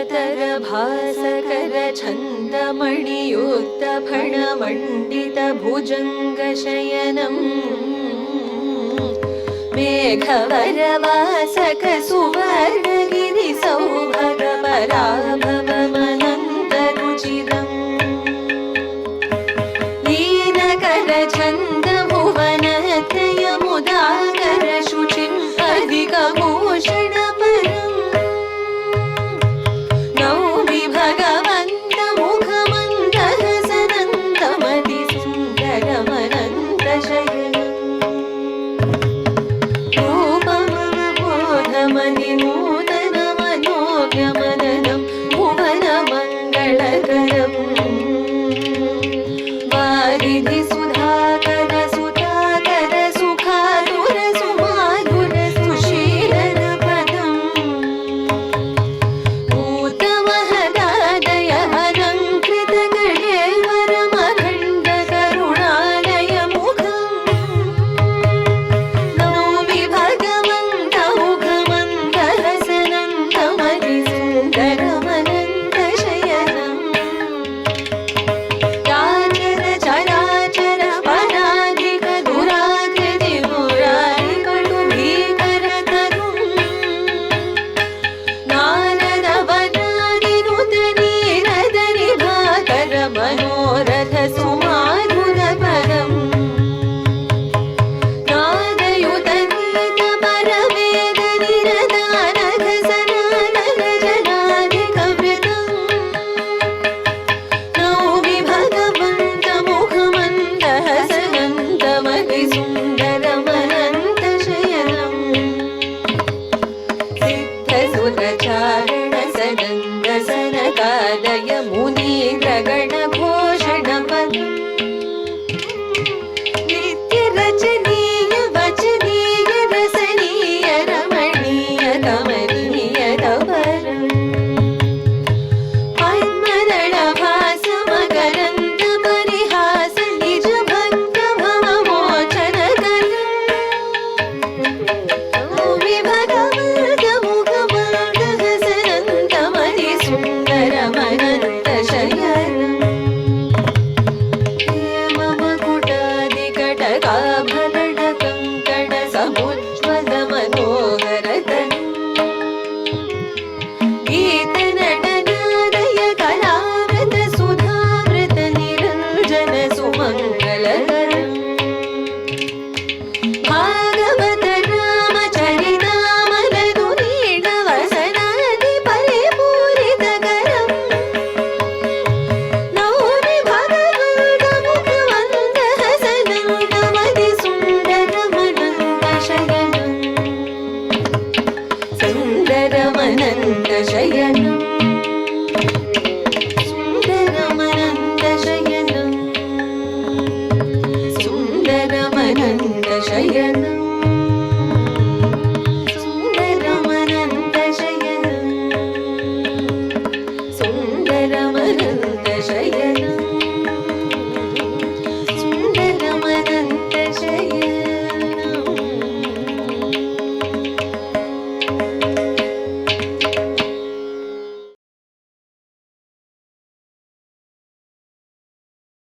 नीलतर भासकर छन्दमणियुक्त फणमण्डित भुजङ्गशयनम् मेघवरवासक सुवर्णगिरि सौभगपराभवमनन्तरुचिरम् लीनकर छन्दभुवनत्रयमुदाकर शुचिम् अधिकभूषणपरम् नौमि भगवन्तमुखमन्दहसनन्तमतिसुन्दरमनन्तशयनम् रूपमवबोधमनिनूतनमनोज्ञमननं भुवनमङ्गलकरम् वारिधि सुधाकर सुधाकर सुखादुर सुमाधुर सुशीलनपदम् भूतमहदादय अलङ्कृतगणेवरमखण्ड करुणालयमुखम् नौमि भगवन्तमुखमन्दहसनन्तमतिसुन्दरमनन्तशयनम् मनोरथ सुमाधुरपरम् नादयुतनीत परवेद निरदानघ सनातन जनाधिकवृतम् नौमि भगवन्तमुखमन्दहसनन्तमतिसुन्दरमनन्तशयनम् सिद्धसुरचारण सनन्द सनकादय मुनीन्द्रगणघोषणपदम् नित्यरचनीय वचनीय रसनीय रमणीय कमनीय तवरम् पद्मदलभासमकरन्द परिहास निज भक्त भवमोचनकरम् नौमि भगवन्तमुखमन्दहसनन्तमतिसुन्दरमनन्तशयनम् हेममकुटादिकटकाभरण कङ्कण समुज्ज्वल मनोहरतनुम् गीतनटनादय कलावृत सुधावृत निरञ्जन सुमङ्गलकरम् भागवत रामचरितामलदु नीडवसनादि परिपूरितकरम् नौमि भगवन्तमुखमन्दहसनन्तमतिसुन्दरमनन्तशयनम् सुन्दरमनन्तशयनम् सुन्दरमनन्तशयनम् सुन्दरमनन्तशयनम्